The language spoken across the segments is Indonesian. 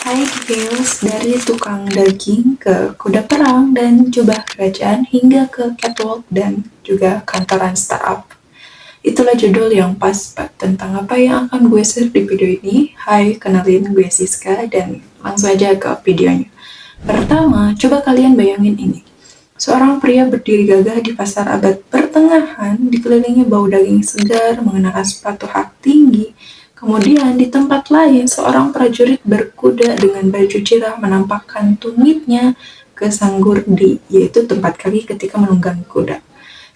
High heels dari tukang daging ke kuda perang dan jubah kerajaan hingga ke catwalk dan juga kantoran startup. Itulah judul yang pas tentang apa yang akan gue share di video ini. Hai, kenalin gue Siska dan langsung aja ke videonya. Pertama, coba kalian bayangin ini. Seorang pria berdiri gagah di pasar abad pertengahan, dikelilingi bau daging segar, mengenakan sepatu hak tinggi. Kemudian di tempat lain, seorang prajurit berkuda dengan baju cerah menampakkan tumitnya ke Sanggurdi, yaitu tempat kaki ketika menunggang kuda.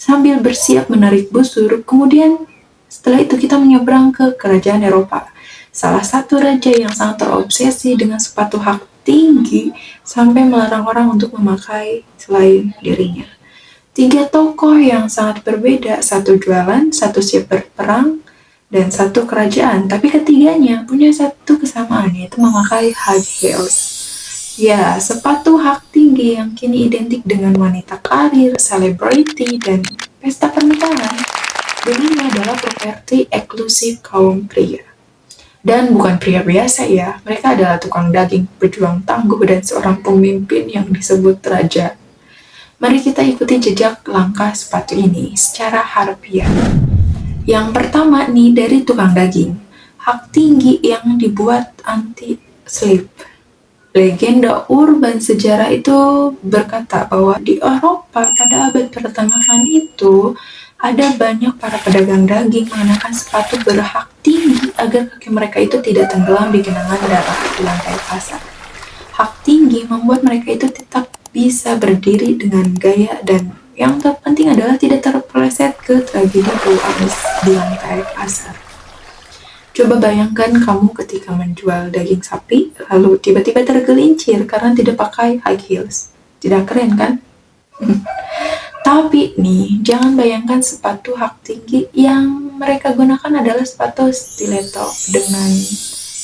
Sambil bersiap menarik busur, kemudian setelah itu kita menyeberang ke kerajaan Eropa. Salah satu raja yang sangat terobsesi dengan sepatu hak tinggi sampai melarang orang untuk memakai selain dirinya. Tiga tokoh yang sangat berbeda, satu jualan, satu siap berperang, dan satu kerajaan, tapi ketiganya punya satu kesamaan, yaitu memakai high heels. Ya, sepatu hak tinggi yang kini identik dengan wanita karir, selebriti, dan pesta pernikahan, dulunya adalah properti eksklusif kaum pria. Dan bukan pria biasa ya, mereka adalah tukang daging, pejuang tangguh, dan seorang pemimpin yang disebut raja. Mari kita ikuti jejak langkah sepatu ini secara harfiah. Yang pertama nih dari tukang daging, hak tinggi yang dibuat anti-slave. Legenda urban sejarah itu berkata bahwa di Eropa pada abad pertengahan itu ada banyak para pedagang daging mengenakan sepatu berhak tinggi agar kaki mereka itu tidak tenggelam di genangan darah di lantai pasar. Hak tinggi membuat mereka itu tetap bisa berdiri dengan gaya dan yang terpenting adalah tidak terpeleset ke tragedi bau amis di lantai pasar. Coba bayangkan kamu ketika menjual daging sapi, lalu tiba-tiba tergelincir karena tidak pakai high heels. Tidak keren kan? Tapi nih, jangan bayangkan sepatu hak tinggi yang mereka gunakan adalah sepatu stiletto dengan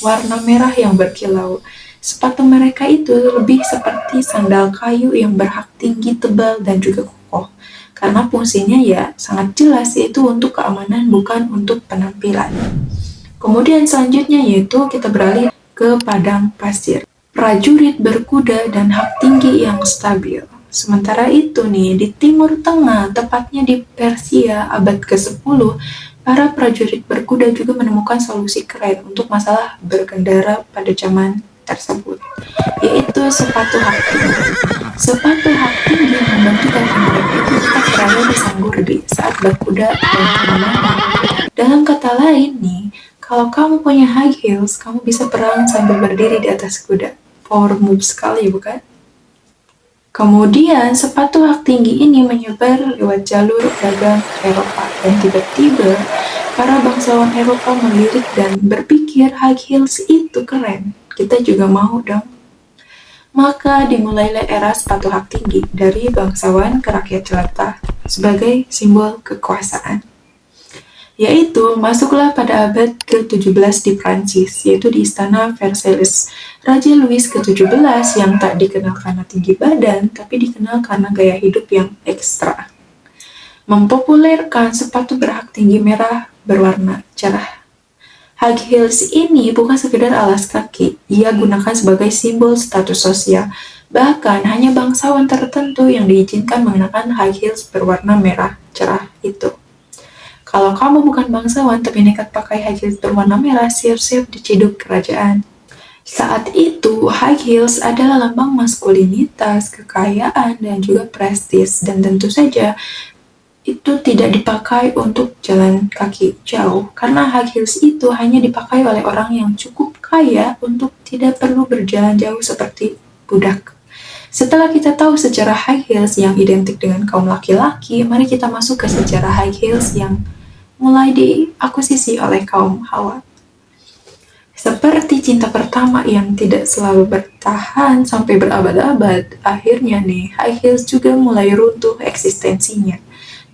warna merah yang berkilau. Sepatu mereka itu lebih seperti sandal kayu yang berhak tinggi, tebal, dan juga kokoh. Karena fungsinya ya sangat jelas, yaitu untuk keamanan bukan untuk penampilan. Kemudian selanjutnya yaitu kita beralih ke padang pasir. Prajurit berkuda dan hak tinggi yang stabil. Sementara itu nih, di Timur Tengah, tepatnya di Persia abad ke-10, para prajurit berkuda juga menemukan solusi keren untuk masalah berkendara pada zaman tersebut, yaitu sepatu hak tinggi. Sepatu hak tinggi membantu kaki mereka itu tetap berada di sanggurdi saat berkuda dan memanah. Dalam kata lain nih, kalau kamu punya high heels, kamu bisa perang sambil berdiri di atas kuda. Power move sekali, bukan? Kemudian, sepatu hak tinggi ini menyebar lewat jalur dagang Eropa, dan tiba-tiba para bangsawan Eropa melirik dan berpikir high heels itu keren. Kita juga mau dong. Maka dimulailah era sepatu hak tinggi dari bangsawan ke rakyat jelata sebagai simbol kekuasaan. Yaitu masuklah pada abad ke-17 di Prancis, yaitu di Istana Versailles. Raja Louis ke-17 yang tak dikenal karena tinggi badan, tapi dikenal karena gaya hidup yang ekstra, mempopulerkan sepatu berhak tinggi merah berwarna cerah. High heels ini bukan sekedar alas kaki, ia gunakan sebagai simbol status sosial. Bahkan hanya bangsawan tertentu yang diizinkan mengenakan high heels berwarna merah cerah itu. Kalau kamu bukan bangsawan tapi nekat pakai high heels berwarna merah, siap-siap diciduk kerajaan. Saat itu, high heels adalah lambang maskulinitas, kekayaan, dan juga prestis, dan tentu saja itu tidak dipakai untuk jalan kaki jauh, karena high heels itu hanya dipakai oleh orang yang cukup kaya untuk tidak perlu berjalan jauh seperti budak. Setelah kita tahu sejarah high heels yang identik dengan kaum laki-laki, mari kita masuk ke sejarah high heels yang mulai diakuisisi oleh kaum Hawa. Seperti cinta pertama yang tidak selalu bertahan sampai berabad-abad, akhirnya nih high heels juga mulai runtuh eksistensinya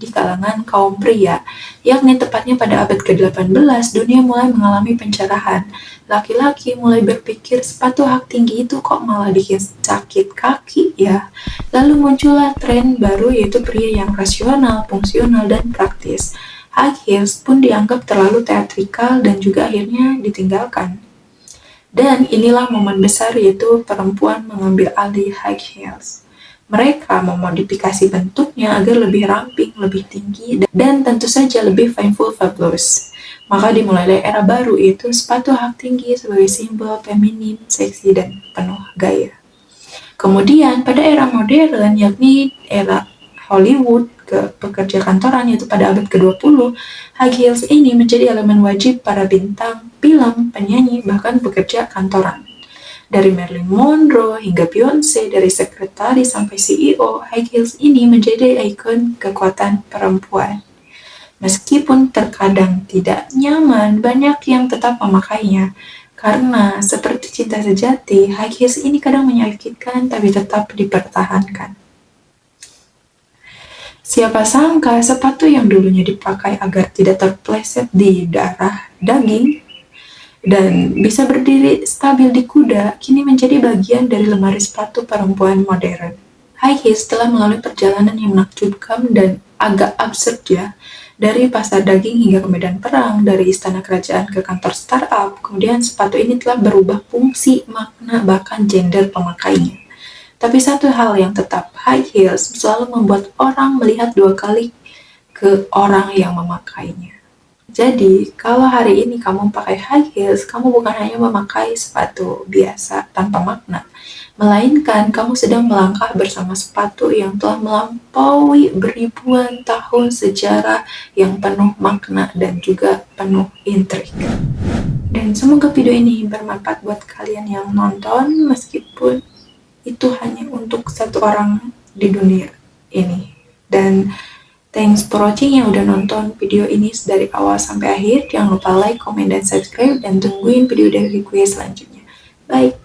di kalangan kaum pria, yakni tepatnya pada abad ke-18, dunia mulai mengalami pencerahan. Laki-laki mulai berpikir sepatu hak tinggi itu kok malah bikin sakit kaki ya. Lalu muncullah tren baru, yaitu pria yang rasional, fungsional, dan praktis. High heels pun dianggap terlalu teatrikal dan juga akhirnya ditinggalkan. Dan inilah momen besar yaitu perempuan mengambil alih high heels. Mereka memodifikasi bentuknya agar lebih ramping, lebih tinggi, dan tentu saja lebih fashionable fabulous. Maka dimulailah era baru, yaitu sepatu hak tinggi sebagai simbol feminim, seksi, dan penuh gaya. Kemudian pada era modern, yakni era Hollywood, ke pekerja kantoran, yaitu pada abad ke-20, high heels ini menjadi elemen wajib para bintang, film, penyanyi, bahkan pekerja kantoran. Dari Marilyn Monroe hingga Beyonce, dari sekretaris sampai CEO, high heels ini menjadi ikon kekuatan perempuan. Meskipun terkadang tidak nyaman, banyak yang tetap memakainya. Karena seperti cinta sejati, high heels ini kadang menyakitkan tapi tetap dipertahankan. Siapa sangka sepatu yang dulunya dipakai agar tidak terpleset di darah daging dan bisa berdiri stabil di kuda, kini menjadi bagian dari lemari sepatu perempuan modern. High heels telah melalui perjalanan yang menakjubkan dan agak absurd ya. Dari pasar daging hingga ke medan perang, dari istana kerajaan ke kantor startup, kemudian sepatu ini telah berubah fungsi, makna, bahkan gender pemakainya. Tapi satu hal yang tetap, high heels selalu membuat orang melihat dua kali ke orang yang memakainya. Jadi, kalau hari ini kamu pakai high heels, kamu bukan hanya memakai sepatu biasa tanpa makna, melainkan kamu sedang melangkah bersama sepatu yang telah melampaui beribuan tahun sejarah yang penuh makna dan juga penuh intrik. Dan semoga video ini bermanfaat buat kalian yang nonton, meskipun itu hanya untuk satu orang di dunia ini. Dan thanks for watching yang udah nonton video ini dari awal sampai akhir. Jangan lupa like, comment, dan subscribe. Dan tungguin video dari gue selanjutnya. Bye!